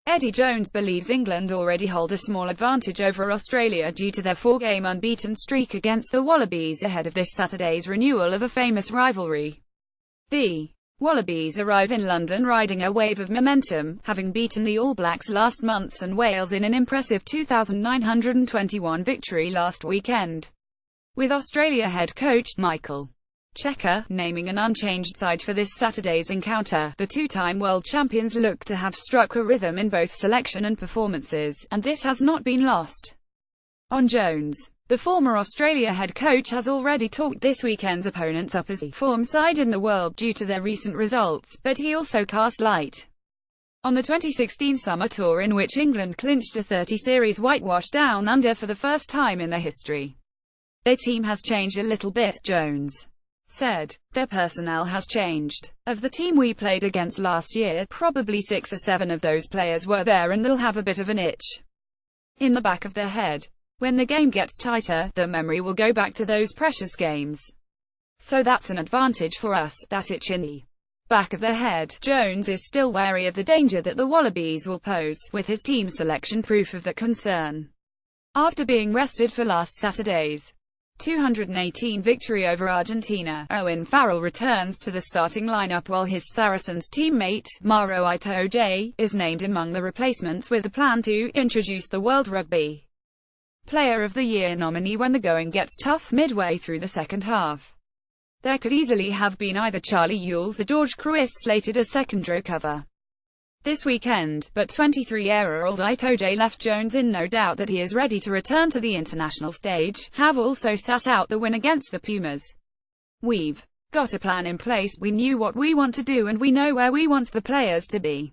Eddie Jones believes England already hold a small advantage over Australia due to their four-game unbeaten streak against the Wallabies ahead of this Saturday's renewal of a famous rivalry. The Wallabies arrive in London riding a wave of momentum, having beaten the All Blacks last month and Wales in an impressive 2,921 victory last weekend, with Australia head coach Michael Cheika naming an unchanged side for this Saturday's encounter. The two-time world champions look to have struck a rhythm in both selection and performances, and this has not been lost on Jones. The former Australia head coach has already talked this weekend's opponents up as the form side in the world due to their recent results, but he also cast light on the 2016 summer tour in which England clinched a 30-series whitewash down under for the first time in their history. Their team has changed a little bit, Jones said. Their personnel has changed. Of the team we played against last year, probably 6 or 7 of those players were there and they'll have a bit of an itch in the back of their head. When the game gets tighter, the memory will go back to those precious games. So that's an advantage for us, that itch in the back of their head. Jones is still wary of the danger that the Wallabies will pose, with his team selection proof of that concern. After being rested for last Saturday's 218 victory over Argentina, Owen Farrell returns to the starting lineup while his Saracens teammate, Maro Itoje, is named among the replacements with a plan to introduce the World Rugby Player of the Year nominee when the going gets tough midway through the second half. There could easily have been either Charlie Ewels or George Cruis slated as second-row cover this weekend, but 23-year-old Itoje left Jones in no doubt that he is ready to return to the international stage. Have also sat out the win against the Pumas. We've got a plan in place, we knew what we want to do and we know where we want the players to be.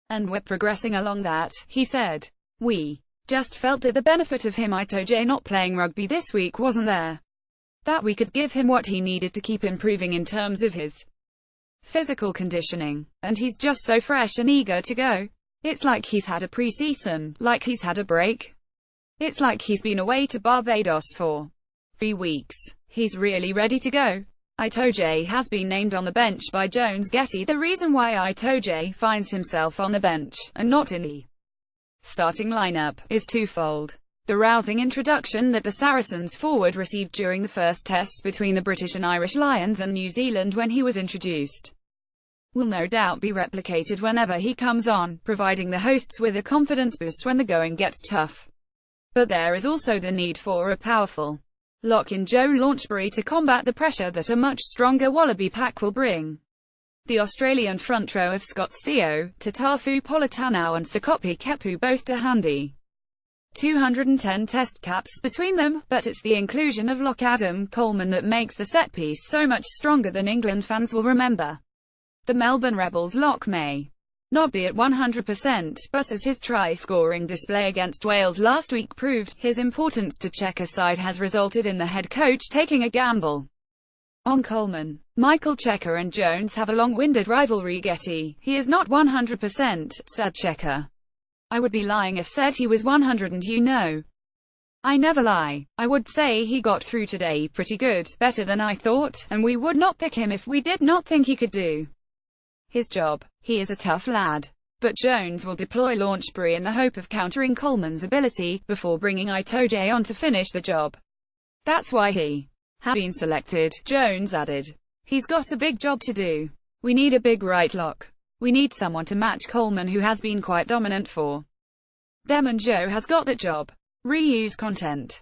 And we're progressing along that, he said. We just felt that the benefit of him Itoje not playing rugby this week wasn't there. That we could give him what he needed to keep improving in terms of his physical conditioning, and he's just so fresh and eager to go. It's like he's had a pre-season, like he's had a break. It's like he's been away to Barbados for 3 weeks. He's really ready to go. Itoje has been named on the bench by Jones Getty. The reason why Itoje finds himself on the bench, and not in the starting lineup, is twofold. The rousing introduction that the Saracens forward received during the first test between the British and Irish Lions and New Zealand when he was introduced will no doubt be replicated whenever he comes on, providing the hosts with a confidence boost when the going gets tough. But there is also the need for a powerful lock in Joe Launchbury to combat the pressure that a much stronger Wallaby pack will bring. The Australian front row of Scott Sio, Tatafu Politano and Sekope Kepu boast a handy 210 test caps between them, but it's the inclusion of lock Adam Coleman that makes the set piece so much stronger than England fans will remember. The Melbourne Rebels lock may not be at 100%, but as his try-scoring display against Wales last week proved, his importance to Cheika's side has resulted in the head coach taking a gamble on Coleman. Michael Cheika and Jones have a long-winded rivalry. Getty, he is not 100%, said Cheika. I would be lying if said he was 100 and you know. I never lie. I would say he got through today pretty good, better than I thought, and we would not pick him if we did not think he could do his job. He is a tough lad. But Jones will deploy Launchbury in the hope of countering Coleman's ability, before bringing Itoje on to finish the job. That's why he has been selected, Jones added. He's got a big job to do. We need a big right lock. We need someone to match Coleman who has been quite dominant for them and Joe has got that job. Reuse content.